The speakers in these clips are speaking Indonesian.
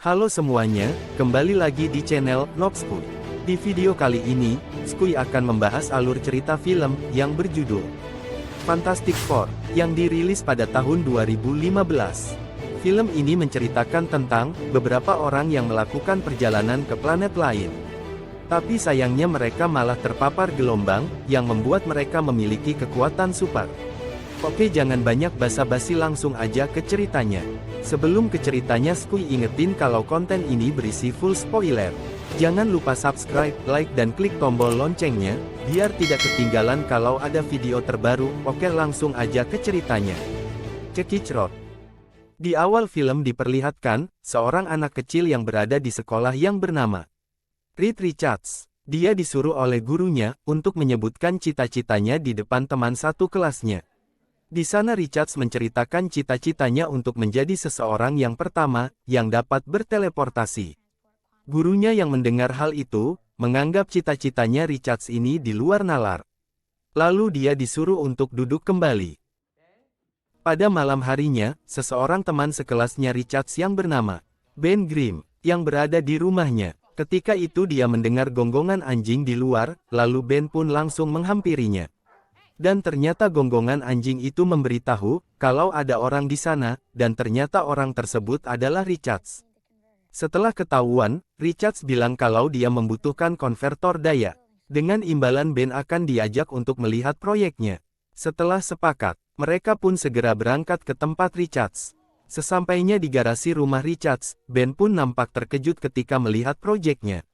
Halo semuanya, kembali lagi di channel Nob Skuy. Di video kali ini, Skuy akan membahas alur cerita film yang berjudul Fantastic Four, yang dirilis pada tahun 2015. Film ini menceritakan tentang beberapa orang yang melakukan perjalanan ke planet lain. Tapi sayangnya mereka malah terpapar gelombang, yang membuat mereka memiliki kekuatan super. Oke, jangan banyak basa-basi, langsung aja ke ceritanya. Sebelum ke ceritanya, Skuy ingetin kalau konten ini berisi full spoiler. Jangan lupa subscribe, like dan klik tombol loncengnya, biar tidak ketinggalan kalau ada video terbaru. Oke, langsung aja ke ceritanya. Cekicrot. Di awal film diperlihatkan, seorang anak kecil yang berada di sekolah yang bernama Reed Richards. Dia disuruh oleh gurunya untuk menyebutkan cita-citanya di depan teman satu kelasnya. Di sana Richards menceritakan cita-citanya untuk menjadi seseorang yang pertama, yang dapat berteleportasi. Gurunya yang mendengar hal itu, menganggap cita-citanya Richards ini di luar nalar. Lalu dia disuruh untuk duduk kembali. Pada malam harinya, seseorang teman sekelasnya Richards yang bernama Ben Grimm, yang berada di rumahnya. Ketika itu dia mendengar gonggongan anjing di luar, lalu Ben pun langsung menghampirinya. Dan ternyata gonggongan anjing itu memberitahu kalau ada orang di sana, dan ternyata orang tersebut adalah Richards. Setelah ketahuan, Richards bilang kalau dia membutuhkan konvertor daya. Dengan imbalan Ben akan diajak untuk melihat proyeknya. Setelah sepakat, mereka pun segera berangkat ke tempat Richards. Sesampainya di garasi rumah Richards, Ben pun nampak terkejut ketika melihat proyeknya.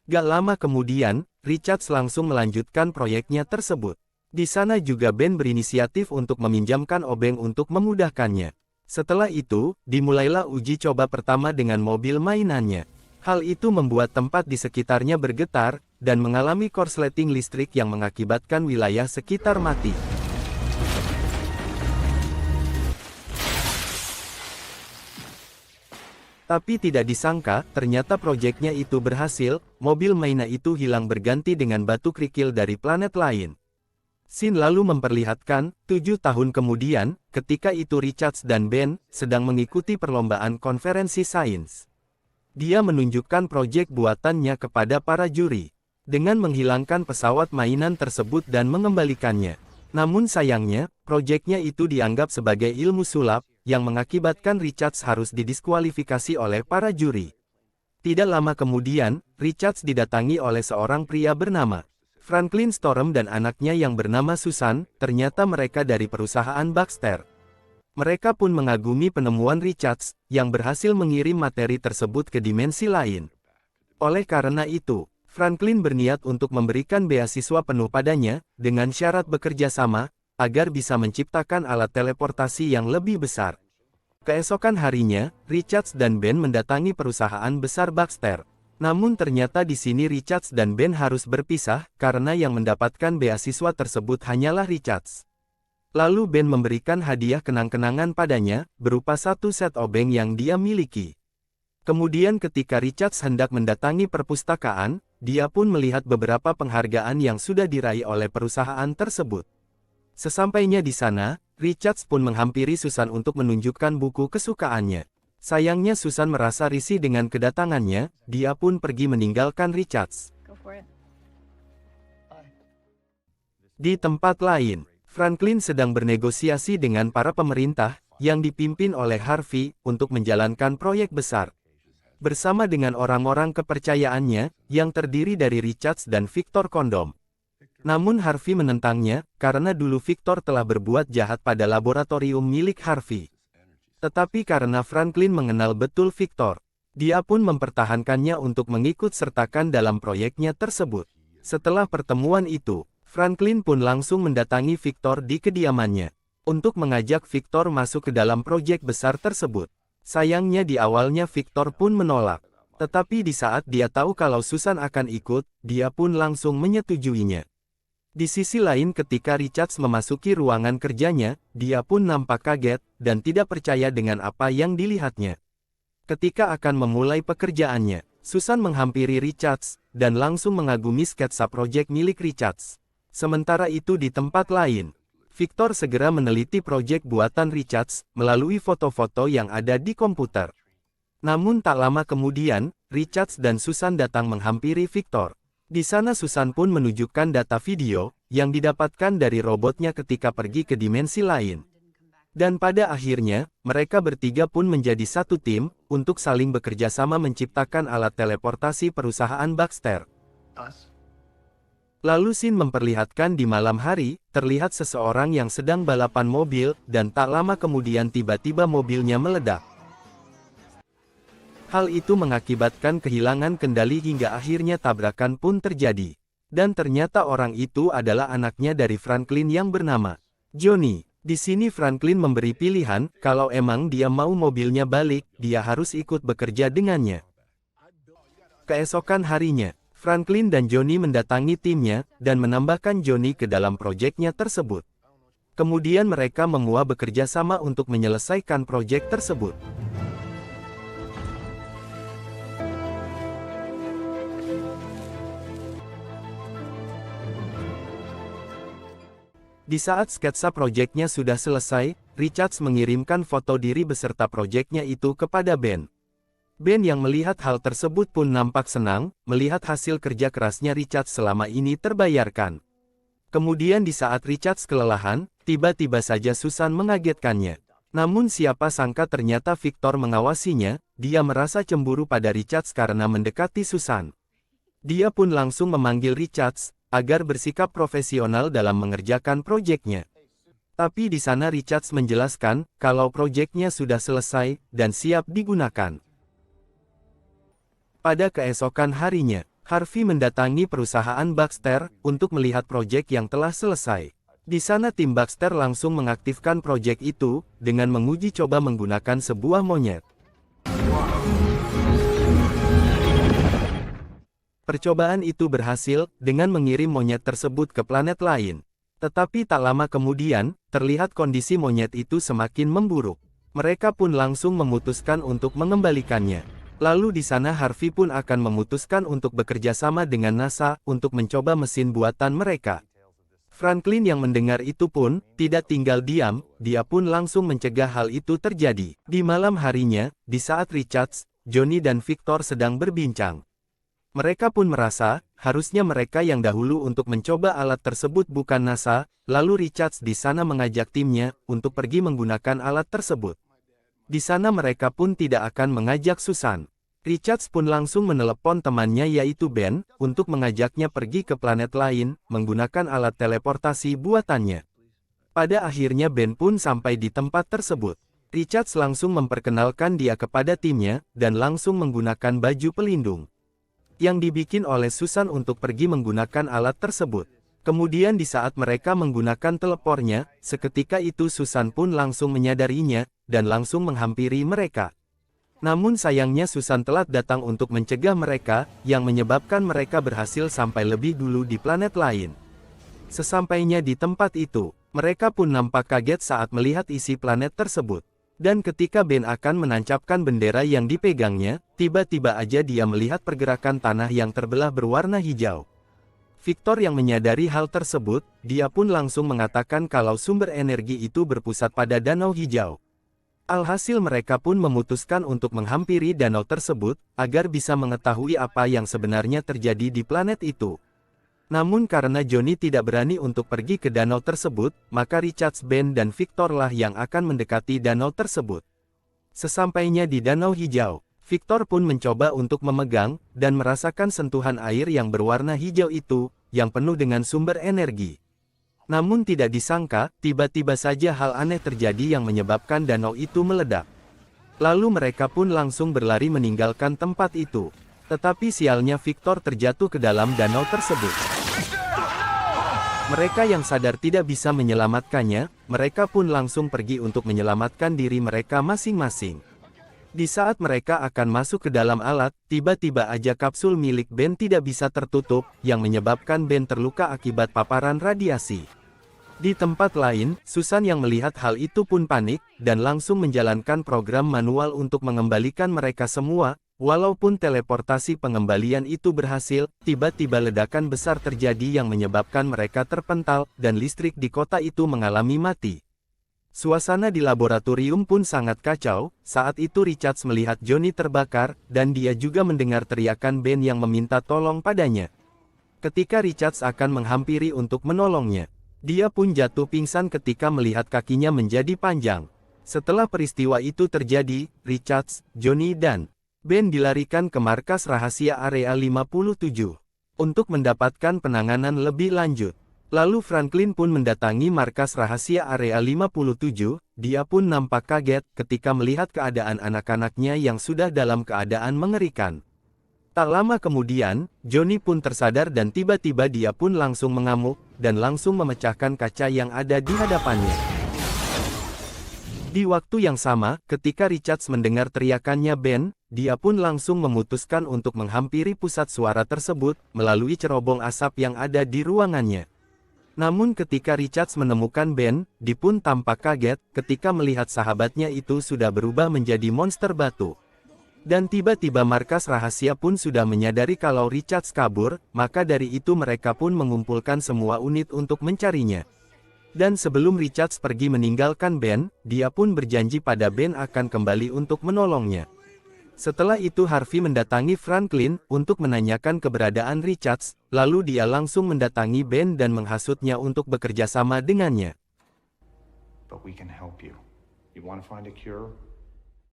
Gak lama kemudian, Richards langsung melanjutkan proyeknya tersebut. Di sana juga Ben berinisiatif untuk meminjamkan obeng untuk memudahkannya. Setelah itu, dimulailah uji coba pertama dengan mobil mainannya. Hal itu membuat tempat di sekitarnya bergetar, dan mengalami korsleting listrik yang mengakibatkan wilayah sekitar mati. Tapi tidak disangka, ternyata proyeknya itu berhasil, mobil mainan itu hilang berganti dengan batu kerikil dari planet lain. Scene lalu memperlihatkan, 7 tahun kemudian, ketika itu Richards dan Ben sedang mengikuti perlombaan konferensi sains. Dia menunjukkan proyek buatannya kepada para juri, dengan menghilangkan pesawat mainan tersebut dan mengembalikannya. Namun sayangnya, proyeknya itu dianggap sebagai ilmu sulap, yang mengakibatkan Richards harus didiskualifikasi oleh para juri. Tidak lama kemudian, Richards didatangi oleh seorang pria bernama Franklin Storm dan anaknya yang bernama Susan. Ternyata mereka dari perusahaan Baxter. Mereka pun mengagumi penemuan Richards, yang berhasil mengirim materi tersebut ke dimensi lain. Oleh karena itu, Franklin berniat untuk memberikan beasiswa penuh padanya, dengan syarat bekerja sama, agar bisa menciptakan alat teleportasi yang lebih besar. Keesokan harinya, Richards dan Ben mendatangi perusahaan besar Baxter. Namun ternyata di sini Richards dan Ben harus berpisah, karena yang mendapatkan beasiswa tersebut hanyalah Richards. Lalu Ben memberikan hadiah kenang-kenangan padanya, berupa satu set obeng yang dia miliki. Kemudian ketika Richards hendak mendatangi perpustakaan, dia pun melihat beberapa penghargaan yang sudah diraih oleh perusahaan tersebut. Sesampainya di sana, Richards pun menghampiri Susan untuk menunjukkan buku kesukaannya. Sayangnya Susan merasa risih dengan kedatangannya, dia pun pergi meninggalkan Richards. Di tempat lain, Franklin sedang bernegosiasi dengan para pemerintah, yang dipimpin oleh Harvey, untuk menjalankan proyek besar. Bersama dengan orang-orang kepercayaannya, yang terdiri dari Richards dan Victor Kondom. Namun Harvey menentangnya, karena dulu Victor telah berbuat jahat pada laboratorium milik Harvey. Tetapi karena Franklin mengenal betul Victor, dia pun mempertahankannya untuk mengikut sertakan dalam proyeknya tersebut. Setelah pertemuan itu, Franklin pun langsung mendatangi Victor di kediamannya, untuk mengajak Victor masuk ke dalam proyek besar tersebut. Sayangnya di awalnya Victor pun menolak. Tetapi di saat dia tahu kalau Susan akan ikut, dia pun langsung menyetujuinya. Di sisi lain ketika Richards memasuki ruangan kerjanya, dia pun nampak kaget, dan tidak percaya dengan apa yang dilihatnya. Ketika akan memulai pekerjaannya, Susan menghampiri Richards, dan langsung mengagumi sketsa proyek milik Richards. Sementara itu di tempat lain, Victor segera meneliti proyek buatan Richards, melalui foto-foto yang ada di komputer. Namun tak lama kemudian, Richards dan Susan datang menghampiri Victor. Di sana Susan pun menunjukkan data video yang didapatkan dari robotnya ketika pergi ke dimensi lain. Dan pada akhirnya, mereka bertiga pun menjadi satu tim untuk saling bekerja sama menciptakan alat teleportasi perusahaan Baxter. Lalu scene memperlihatkan di malam hari, terlihat seseorang yang sedang balapan mobil, dan tak lama kemudian tiba-tiba mobilnya meledak. Hal itu mengakibatkan kehilangan kendali hingga akhirnya tabrakan pun terjadi. Dan ternyata orang itu adalah anaknya dari Franklin yang bernama Johnny. Di sini Franklin memberi pilihan, kalau emang dia mau mobilnya balik, dia harus ikut bekerja dengannya. Keesokan harinya, Franklin dan Johnny mendatangi timnya, dan menambahkan Johnny ke dalam proyeknya tersebut. Kemudian mereka menguah bekerja sama untuk menyelesaikan proyek tersebut. Di saat sketsa proyeknya sudah selesai, Richards mengirimkan foto diri beserta proyeknya itu kepada Ben. Ben yang melihat hal tersebut pun nampak senang, melihat hasil kerja kerasnya Richards selama ini terbayarkan. Kemudian di saat Richards kelelahan, tiba-tiba saja Susan mengagetkannya. Namun siapa sangka ternyata Victor mengawasinya, dia merasa cemburu pada Richards karena mendekati Susan. Dia pun langsung memanggil Richards, agar bersikap profesional dalam mengerjakan proyeknya. Tapi di sana Richards menjelaskan, kalau proyeknya sudah selesai, dan siap digunakan. Pada keesokan harinya, Harvey mendatangi perusahaan Baxter untuk melihat proyek yang telah selesai. Di sana tim Baxter langsung mengaktifkan proyek itu dengan menguji coba menggunakan sebuah monyet. Percobaan itu berhasil dengan mengirim monyet tersebut ke planet lain. Tetapi tak lama kemudian, terlihat kondisi monyet itu semakin memburuk. Mereka pun langsung memutuskan untuk mengembalikannya. Lalu di sana Harvey pun akan memutuskan untuk bekerja sama dengan NASA untuk mencoba mesin buatan mereka. Franklin yang mendengar itu pun tidak tinggal diam, dia pun langsung mencegah hal itu terjadi. Di malam harinya, di saat Richards, Johnny dan Victor sedang berbincang. Mereka pun merasa, harusnya mereka yang dahulu untuk mencoba alat tersebut bukan NASA, lalu Richards di sana mengajak timnya untuk pergi menggunakan alat tersebut. Di sana mereka pun tidak akan mengajak Susan. Richards pun langsung menelepon temannya yaitu Ben, untuk mengajaknya pergi ke planet lain, menggunakan alat teleportasi buatannya. Pada akhirnya Ben pun sampai di tempat tersebut. Richards langsung memperkenalkan dia kepada timnya, dan langsung menggunakan baju pelindung yang dibikin oleh Susan untuk pergi menggunakan alat tersebut. Kemudian di saat mereka menggunakan telepornya, seketika itu Susan pun langsung menyadarinya, dan langsung menghampiri mereka. Namun sayangnya Susan telat datang untuk mencegah mereka, yang menyebabkan mereka berhasil sampai lebih dulu di planet lain. Sesampainya di tempat itu, mereka pun nampak kaget saat melihat isi planet tersebut. Dan ketika Ben akan menancapkan bendera yang dipegangnya, tiba-tiba aja dia melihat pergerakan tanah yang terbelah berwarna hijau. Victor yang menyadari hal tersebut, dia pun langsung mengatakan kalau sumber energi itu berpusat pada danau hijau. Alhasil mereka pun memutuskan untuk menghampiri danau tersebut, agar bisa mengetahui apa yang sebenarnya terjadi di planet itu. Namun karena Johnny tidak berani untuk pergi ke danau tersebut, maka Richards, Ben dan Victor lah yang akan mendekati danau tersebut. Sesampainya di danau hijau, Victor pun mencoba untuk memegang, dan merasakan sentuhan air yang berwarna hijau itu, yang penuh dengan sumber energi. Namun tidak disangka, tiba-tiba saja hal aneh terjadi yang menyebabkan danau itu meledak. Lalu mereka pun langsung berlari meninggalkan tempat itu. Tetapi sialnya Victor terjatuh ke dalam danau tersebut. Mereka yang sadar tidak bisa menyelamatkannya, mereka pun langsung pergi untuk menyelamatkan diri mereka masing-masing. Di saat mereka akan masuk ke dalam alat, tiba-tiba aja kapsul milik Ben tidak bisa tertutup, yang menyebabkan Ben terluka akibat paparan radiasi. Di tempat lain, Susan yang melihat hal itu pun panik, dan langsung menjalankan program manual untuk mengembalikan mereka semua. Walaupun teleportasi pengembalian itu berhasil, tiba-tiba ledakan besar terjadi yang menyebabkan mereka terpental, dan listrik di kota itu mengalami mati. Suasana di laboratorium pun sangat kacau. Saat itu Richards melihat Johnny terbakar, dan dia juga mendengar teriakan Ben yang meminta tolong padanya. Ketika Richards akan menghampiri untuk menolongnya, dia pun jatuh pingsan ketika melihat kakinya menjadi panjang. Setelah peristiwa itu terjadi, Richards, Johnny dan Ben dilarikan ke markas rahasia area 57 untuk mendapatkan penanganan lebih lanjut. Lalu Franklin pun mendatangi markas rahasia area 57, dia pun nampak kaget ketika melihat keadaan anak-anaknya yang sudah dalam keadaan mengerikan. Tak lama kemudian, Johnny pun tersadar dan tiba-tiba dia pun langsung mengamuk, dan langsung memecahkan kaca yang ada di hadapannya. Di waktu yang sama, ketika Richards mendengar teriakannya Ben, dia pun langsung memutuskan untuk menghampiri pusat suara tersebut, melalui cerobong asap yang ada di ruangannya. Namun ketika Richards menemukan Ben, dia pun tampak kaget ketika melihat sahabatnya itu sudah berubah menjadi monster batu. Dan tiba-tiba markas rahasia pun sudah menyadari kalau Richards kabur, maka dari itu mereka pun mengumpulkan semua unit untuk mencarinya. Dan sebelum Richards pergi meninggalkan Ben, dia pun berjanji pada Ben akan kembali untuk menolongnya. Setelah itu Harvey mendatangi Franklin untuk menanyakan keberadaan Richards, lalu dia langsung mendatangi Ben dan menghasutnya untuk bekerja sama dengannya.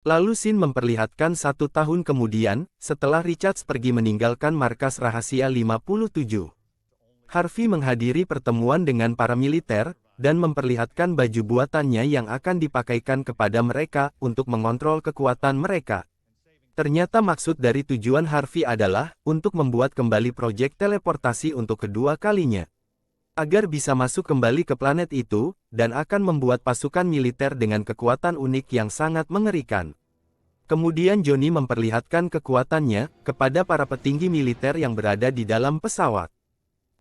Lalu Sin memperlihatkan 1 tahun kemudian, setelah Richards pergi meninggalkan markas rahasia 57. Harvey menghadiri pertemuan dengan para militer, dan memperlihatkan baju buatannya yang akan dipakaikan kepada mereka untuk mengontrol kekuatan mereka. Ternyata maksud dari tujuan Harvey adalah untuk membuat kembali proyek teleportasi untuk kedua kalinya. Agar bisa masuk kembali ke planet itu, dan akan membuat pasukan militer dengan kekuatan unik yang sangat mengerikan. Kemudian Johnny memperlihatkan kekuatannya kepada para petinggi militer yang berada di dalam pesawat.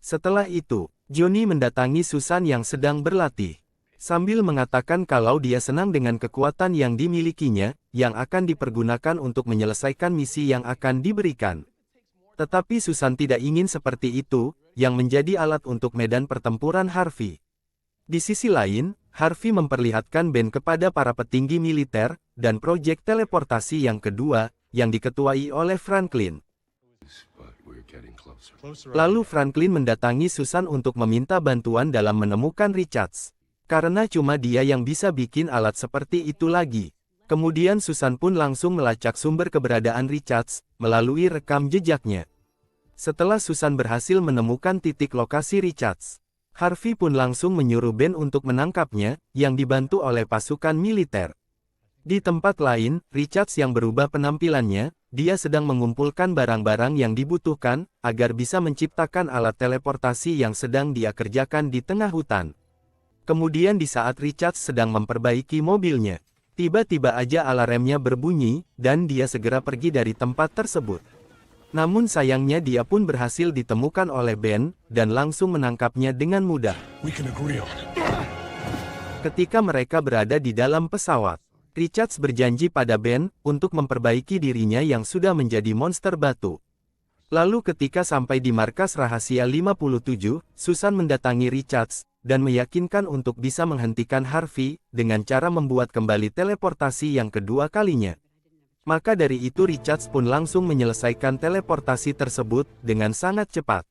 Setelah itu, Johnny mendatangi Susan yang sedang berlatih. Sambil mengatakan kalau dia senang dengan kekuatan yang dimilikinya, yang akan dipergunakan untuk menyelesaikan misi yang akan diberikan. Tetapi Susan tidak ingin seperti itu, yang menjadi alat untuk medan pertempuran Harvey. Di sisi lain, Harvey memperlihatkan Ben kepada para petinggi militer, dan proyek teleportasi yang kedua, yang diketuai oleh Franklin. Lalu Franklin mendatangi Susan untuk meminta bantuan dalam menemukan Richards. Karena cuma dia yang bisa bikin alat seperti itu lagi. Kemudian Susan pun langsung melacak sumber keberadaan Richards, melalui rekam jejaknya. Setelah Susan berhasil menemukan titik lokasi Richards, Harvey pun langsung menyuruh Ben untuk menangkapnya, yang dibantu oleh pasukan militer. Di tempat lain, Richards yang berubah penampilannya, dia sedang mengumpulkan barang-barang yang dibutuhkan, agar bisa menciptakan alat teleportasi yang sedang dia kerjakan di tengah hutan. Kemudian di saat Richards sedang memperbaiki mobilnya, tiba-tiba aja alarmnya berbunyi, dan dia segera pergi dari tempat tersebut. Namun sayangnya dia pun berhasil ditemukan oleh Ben, dan langsung menangkapnya dengan mudah. Ketika mereka berada di dalam pesawat, Richards berjanji pada Ben, untuk memperbaiki dirinya yang sudah menjadi monster batu. Lalu ketika sampai di markas rahasia 57, Susan mendatangi Richards, dan meyakinkan untuk bisa menghentikan Harvey, dengan cara membuat kembali teleportasi yang kedua kalinya. Maka dari itu Richards pun langsung menyelesaikan teleportasi tersebut, dengan sangat cepat.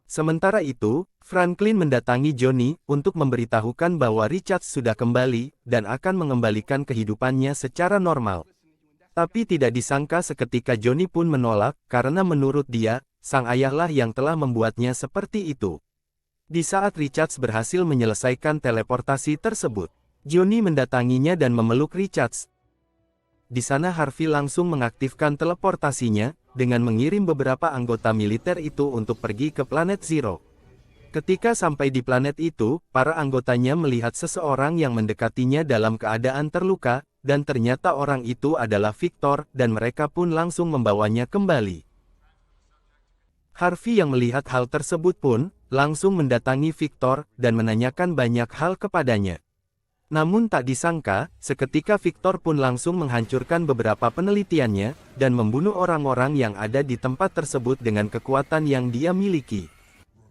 Sementara itu, Franklin mendatangi Johnny, untuk memberitahukan bahwa Richards sudah kembali, dan akan mengembalikan kehidupannya secara normal. Tapi tidak disangka seketika Johnny pun menolak, karena menurut dia, sang ayahlah yang telah membuatnya seperti itu. Di saat Richards berhasil menyelesaikan teleportasi tersebut, Johnny mendatanginya dan memeluk Richards. Di sana Harvey langsung mengaktifkan teleportasinya, dengan mengirim beberapa anggota militer itu untuk pergi ke planet Zero. Ketika sampai di planet itu, para anggotanya melihat seseorang yang mendekatinya dalam keadaan terluka, dan ternyata orang itu adalah Victor, dan mereka pun langsung membawanya kembali. Harvey yang melihat hal tersebut pun, langsung mendatangi Victor, dan menanyakan banyak hal kepadanya. Namun tak disangka, seketika Victor pun langsung menghancurkan beberapa penelitiannya, dan membunuh orang-orang yang ada di tempat tersebut dengan kekuatan yang dia miliki.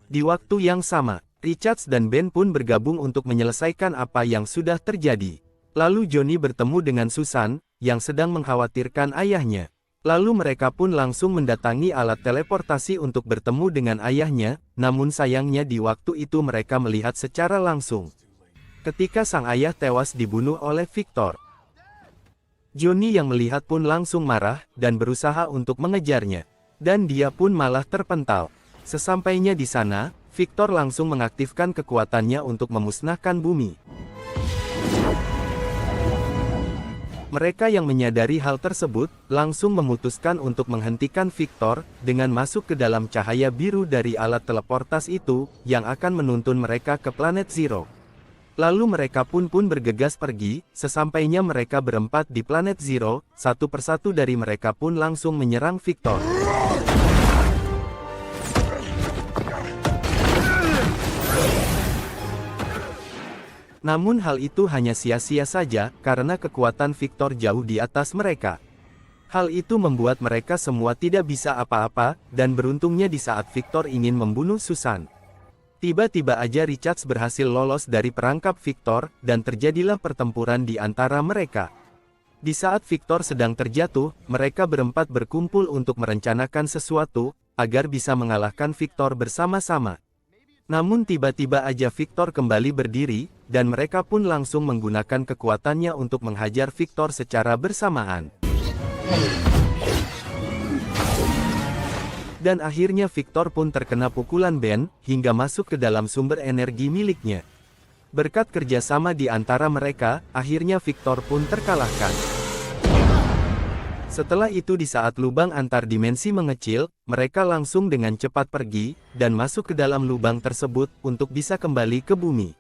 Di waktu yang sama, Richards dan Ben pun bergabung untuk menyelesaikan apa yang sudah terjadi. Lalu Johnny bertemu dengan Susan, yang sedang mengkhawatirkan ayahnya. Lalu mereka pun langsung mendatangi alat teleportasi untuk bertemu dengan ayahnya, namun sayangnya di waktu itu mereka melihat secara langsung ketika sang ayah tewas dibunuh oleh Victor. Johnny yang melihat pun langsung marah, dan berusaha untuk mengejarnya. Dan dia pun malah terpental. Sesampainya di sana, Victor langsung mengaktifkan kekuatannya untuk memusnahkan bumi. Mereka yang menyadari hal tersebut, langsung memutuskan untuk menghentikan Victor, dengan masuk ke dalam cahaya biru dari alat teleportasi itu, yang akan menuntun mereka ke planet Zero. Lalu mereka pun bergegas pergi, sesampainya mereka berempat di planet Zero, satu persatu dari mereka pun langsung menyerang Victor. Namun hal itu hanya sia-sia saja, karena kekuatan Victor jauh di atas mereka. Hal itu membuat mereka semua tidak bisa apa-apa, dan beruntungnya di saat Victor ingin membunuh Susan, tiba-tiba aja Richards berhasil lolos dari perangkap Victor, dan terjadilah pertempuran di antara mereka. Di saat Victor sedang terjatuh, mereka berempat berkumpul untuk merencanakan sesuatu, agar bisa mengalahkan Victor bersama-sama. Namun tiba-tiba aja Victor kembali berdiri, dan mereka pun langsung menggunakan kekuatannya untuk menghajar Victor secara bersamaan. Dan akhirnya Victor pun terkena pukulan Ben, hingga masuk ke dalam sumber energi miliknya. Berkat kerjasama di antara mereka, akhirnya Victor pun terkalahkan. Setelah itu di saat lubang antar dimensi mengecil, mereka langsung dengan cepat pergi, dan masuk ke dalam lubang tersebut, untuk bisa kembali ke bumi.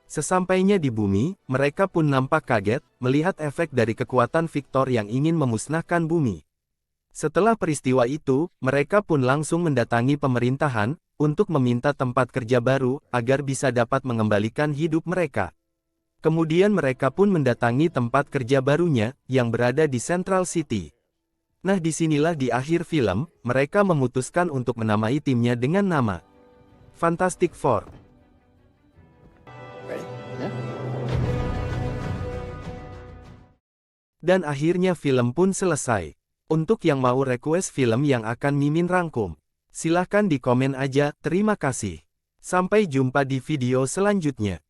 Sesampainya di bumi, mereka pun nampak kaget, melihat efek dari kekuatan Victor yang ingin memusnahkan bumi. Setelah peristiwa itu, mereka pun langsung mendatangi pemerintahan, untuk meminta tempat kerja baru, agar bisa dapat mengembalikan hidup mereka. Kemudian mereka pun mendatangi tempat kerja barunya, yang berada di Central City. Nah disinilah di akhir film, mereka memutuskan untuk menamai timnya dengan nama Fantastic Four. Dan akhirnya film pun selesai. Untuk yang mau request film yang akan Mimin rangkum, silahkan di komen aja. Terima kasih. Sampai jumpa di video selanjutnya.